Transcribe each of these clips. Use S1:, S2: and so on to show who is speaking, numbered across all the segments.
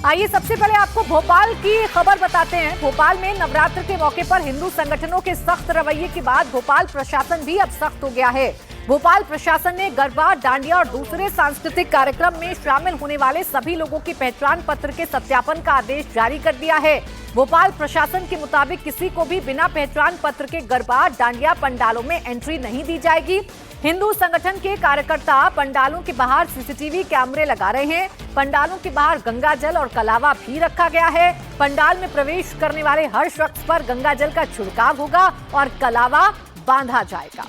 S1: आइए सबसे पहले आपको भोपाल की खबर बताते हैं। भोपाल में नवरात्र के मौके पर हिंदू संगठनों के सख्त रवैये के बाद भोपाल प्रशासन भी अब सख्त हो गया है। भोपाल प्रशासन ने गरबा, डांडिया और दूसरे सांस्कृतिक कार्यक्रम में शामिल होने वाले सभी लोगों की पहचान पत्र के सत्यापन का आदेश जारी कर दिया है। भोपाल प्रशासन के मुताबिक किसी को भी बिना पहचान पत्र के गरबा, डांडिया पंडालों में एंट्री नहीं दी जाएगी। हिंदू संगठन के कार्यकर्ता पंडालों के बाहर सीसीटीवी कैमरे लगा रहे हैं। पंडालों के बाहर गंगा जल और कलावा भी रखा गया है। पंडाल में प्रवेश करने वाले हर शख्स पर गंगा जल का छिड़काव होगा और कलावा बांधा जाएगा।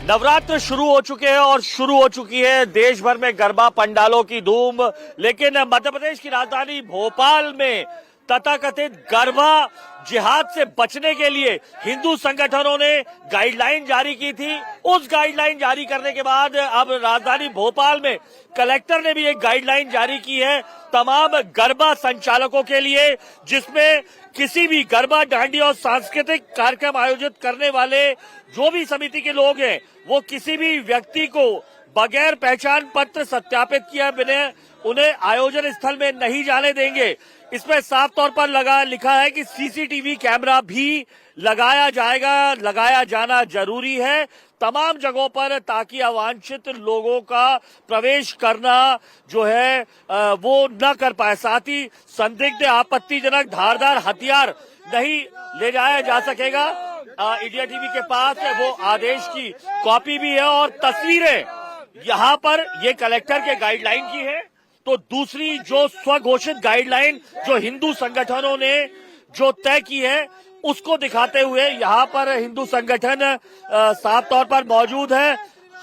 S2: नवरात्र शुरू हो चुके हैं और शुरू हो चुकी है देश भर में गरबा पंडालों की धूम, लेकिन मध्य प्रदेश की राजधानी भोपाल में तथाकथित गरबा जिहाद से बचने के लिए हिंदू संगठनों ने गाइडलाइन जारी की थी। उस गाइडलाइन जारी करने के बाद अब राजधानी भोपाल में कलेक्टर ने भी एक गाइडलाइन जारी की है तमाम गरबा संचालकों के लिए, जिसमें किसी भी गरबा, डांडिया और सांस्कृतिक कार्यक्रम आयोजित करने वाले जो भी समिति के लोग हैं वो किसी भी व्यक्ति को बगैर पहचान पत्र सत्यापित किए बिना उन्हें आयोजन स्थल में नहीं जाने देंगे। इसमें साफ तौर पर लिखा है कि सीसीटीवी कैमरा भी लगाया जाएगा, लगाया जाना जरूरी है तमाम जगहों पर, ताकि अवांछित लोगों का प्रवेश करना जो है वो न कर पाए। साथ ही संदिग्ध, आपत्तिजनक, धारदार हथियार नहीं ले जाया जा सकेगा। इंडिया टीवी के पास वो आदेश की कॉपी भी है और तस्वीरें यहाँ पर ये कलेक्टर के गाइडलाइन की है। तो दूसरी जो स्वघोषित गाइडलाइन जो हिंदू संगठनों ने जो तय की है उसको दिखाते हुए यहाँ पर हिंदू संगठन साफ तौर पर मौजूद है।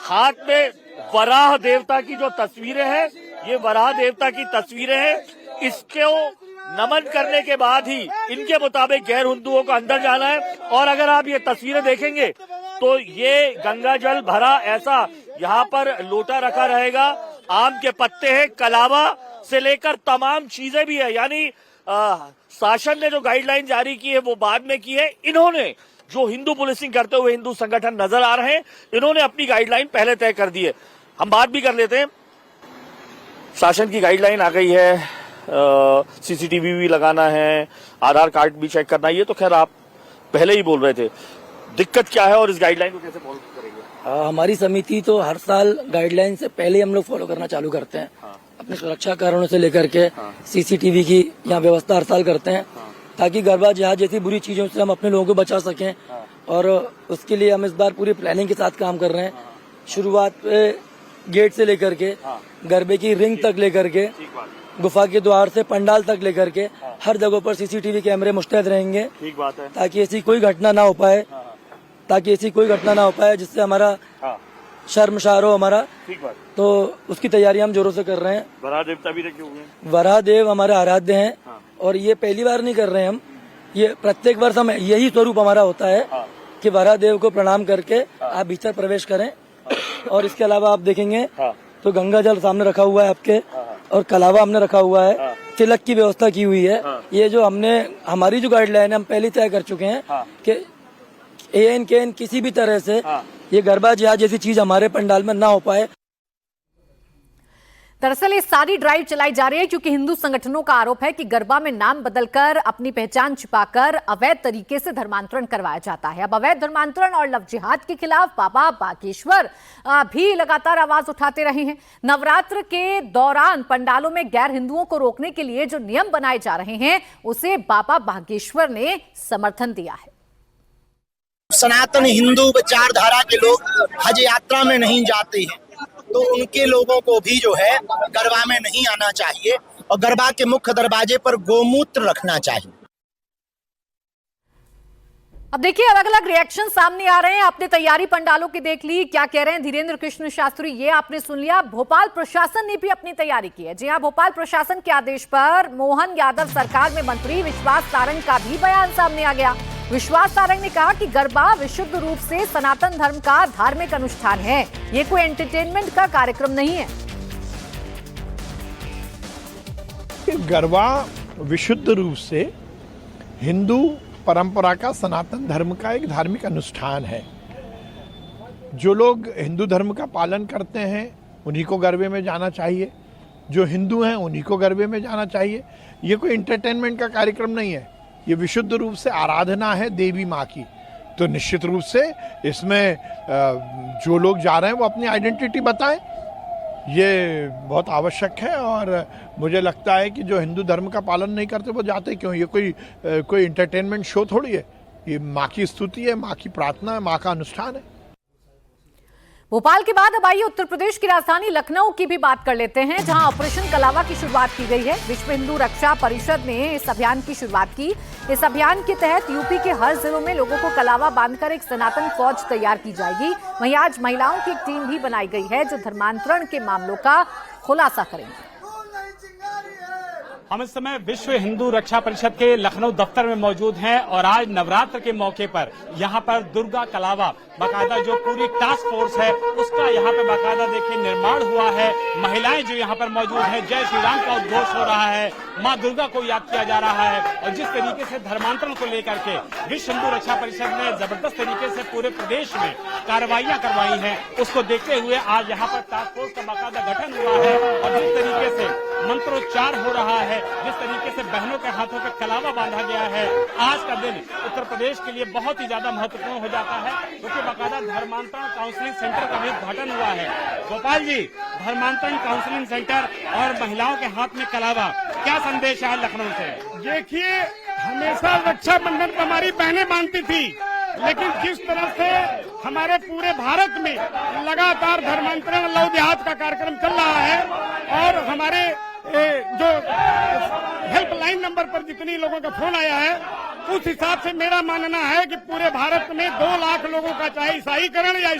S2: हाथ में वराह देवता की जो तस्वीरें हैं, ये वराह देवता की तस्वीरें हैं। इसको नमन करने के बाद ही इनके मुताबिक गैर हिंदुओं को अंदर जाना है। और अगर आप ये तस्वीरें देखेंगे तो ये गंगा जल भरा ऐसा यहाँ पर लोटा रखा रहेगा, आम के पत्ते हैं, कलावा से लेकर तमाम चीजें भी है। यानी शासन ने जो गाइडलाइन जारी की है वो बाद में की है। इन्होंने जो हिंदू पुलिसिंग करते हुए हिंदू संगठन नजर आ रहे हैं, इन्होंने अपनी गाइडलाइन पहले तय कर दी है। हम बात भी कर लेते हैं। शासन की गाइडलाइन आ गई है, सीसीटीवी भी लगाना है, आधार कार्ड भी चेक करना है। ये तो खैर आप पहले ही बोल रहे थे, दिक्कत क्या है और इस गाइडलाइन को कैसे फॉलो करेंगे?
S3: हमारी समिति तो हर साल गाइडलाइन से पहले हम लोग फॉलो करना चालू करते हैं। अपने सुरक्षा कारणों से लेकर के सीसीटीवी की यहाँ व्यवस्था हर साल करते हैं, ताकि गरबा जिहाद जैसी बुरी चीजों से हम अपने लोगों को बचा सकें। और उसके लिए हम इस बार पूरी प्लानिंग के साथ काम कर रहे हैं। शुरुआत पे गेट से लेकर के गरबे की रिंग तक लेकर के गुफा के द्वार से पंडाल तक लेकर के हर जगहों पर सीसीटीवी कैमरे मुस्तैद रहेंगे।
S2: ठीक बात है।
S3: ताकि ऐसी कोई घटना ना हो पाए जिससे हमारा शर्मसार हो हमारा।
S2: ठीक बात।
S3: तो उसकी तैयारी हम जोरों से कर रहे हैं।
S2: वराह देवता भी रखे हुए हैं।
S3: वराह देव हमारे आराध्य हैं। और ये पहली बार नहीं कर रहे हैं हम, ये प्रत्येक वर्ष हम यही स्वरूप हमारा होता है कि वराह देव को प्रणाम करके आप भीतर प्रवेश करें। और इसके अलावा आप देखेंगे तो गंगा जल सामने रखा हुआ है आपके, और कलावा हमने रखा हुआ है, तिलक की व्यवस्था की हुई है। ये जो हमारी जो गाइडलाइन है हम पहले तय कर चुके हैं कि AN किसी भी तरह से ये गरबा जिहाद जैसी चीज हमारे पंडाल में ना हो पाए।
S1: दरअसल ये सारी ड्राइव चलाई जा रही है क्योंकि हिंदू संगठनों का आरोप है कि गरबा में नाम बदलकर अपनी पहचान छिपाकर अवैध तरीके से धर्मांतरण करवाया जाता है। अब अवैध धर्मांतरण और लव जिहाद के खिलाफ बाबा बागेश्वर भी लगातार आवाज उठाते रहे हैं। नवरात्र के दौरान पंडालों में गैर हिंदुओं को रोकने के लिए जो नियम बनाए जा रहे हैं उसे बाबा बागेश्वर ने समर्थन दिया है।
S4: सनातन हिंदू विचारधारा के लोग हज यात्रा में नहीं जाते हैं, तो उनके लोगों को भी जो है गरबा में नहीं आना चाहिए और गरबा के मुख्य दरवाजे पर गोमूत्र रखना चाहिए।
S1: अब देखिए अलग अलग रिएक्शन सामने आ रहे हैं। आपने तैयारी पंडालों की देख ली, क्या कह रहे हैं धीरेन्द्र कृष्ण शास्त्री, ये आपने सुन लिया। भोपाल प्रशासन ने भी अपनी तैयारी की है। जी हाँ, भोपाल प्रशासन के आदेश पर मोहन यादव सरकार में मंत्री विश्वास सारंग का भी बयान सामने आ गया। विश्वास सारंग ने कहा कि गरबा विशुद्ध रूप से सनातन धर्म का धार्मिक अनुष्ठान है, ये कोई एंटरटेनमेंट का कार्यक्रम नहीं है।
S5: गरबा विशुद्ध रूप से हिंदू परंपरा का, सनातन धर्म का एक धार्मिक अनुष्ठान है। जो लोग हिंदू धर्म का पालन करते हैं उन्हीं को गरबे में जाना चाहिए। जो हिंदू हैं उन्हीं को गरबे में जाना चाहिए। ये कोई इंटरटेनमेंट का कार्यक्रम नहीं है, ये विशुद्ध रूप से आराधना है देवी माँ की। तो निश्चित रूप से इसमें जो लोग जा रहे हैं वो अपनी आइडेंटिटी बताएं, ये बहुत आवश्यक है। और मुझे लगता है कि जो हिंदू धर्म का पालन नहीं करते वो जाते क्यों? ये कोई इंटरटेनमेंट शो थोड़ी है, ये माँ की स्तुति है, माँ की प्रार्थना है, माँ का अनुष्ठान है।
S1: भोपाल के बाद अब आइए उत्तर प्रदेश की राजधानी लखनऊ की भी बात कर लेते हैं, जहां ऑपरेशन कलावा की शुरुआत की गई है। विश्व हिंदू रक्षा परिषद ने इस अभियान की शुरुआत की। इस अभियान के तहत यूपी के हर जिलों में लोगों को कलावा बांधकर एक सनातन फौज तैयार की जाएगी। वहीं आज महिलाओं की एक टीम भी बनाई गई है जो धर्मांतरण के मामलों का खुलासा करेंगे।
S6: हम इस समय विश्व हिंदू रक्षा परिषद के लखनऊ दफ्तर में मौजूद हैं और आज नवरात्र के मौके पर यहाँ पर दुर्गा कलावा बाकायदा जो पूरी टास्क फोर्स है उसका यहाँ पे बाकायदा देखिए निर्माण हुआ है। महिलाएं जो यहाँ पर मौजूद हैं, जय श्री राम का उद्घोष हो रहा है, माँ दुर्गा को याद किया जा रहा है। और जिस तरीके से धर्मांतरण को लेकर के विश्व हिंदू रक्षा परिषद ने जबरदस्त तरीके से पूरे प्रदेश में कार्रवाइयां करवाई हैं, उसको देखते हुए आज यहाँ पर टास्क फोर्स का बाकायदा गठन हुआ है। और जिस तरीके से मंत्रोच्चार हो रहा है, जिस तरीके से बहनों के हाथों पे कलावा बांधा गया है, आज का दिन उत्तर प्रदेश के लिए बहुत ही ज्यादा महत्वपूर्ण हो जाता है, क्योंकि बाकायदा धर्मांतरण काउंसलिंग सेंटर का भी उद्घाटन हुआ है। गोपाल जी, धर्मांतरण काउंसलिंग सेंटर और महिलाओं के हाथ में कलावा, क्या संदेश है लखनऊ से?
S7: देखिए, हमेशा रक्षाबंधन पर हमारी बहनें बांधती थी, लेकिन जिस तरह से हमारे पूरे भारत में लगातार धर्मांतरण लव जिहाद का कार्यक्रम चल रहा है और हमारे जो हेल्पलाइन नंबर पर जितनी लोगों का फोन आया है, उस हिसाब से मेरा मानना है कि पूरे भारत में 2 लाख लोगों का चाहे ईसाईकरण या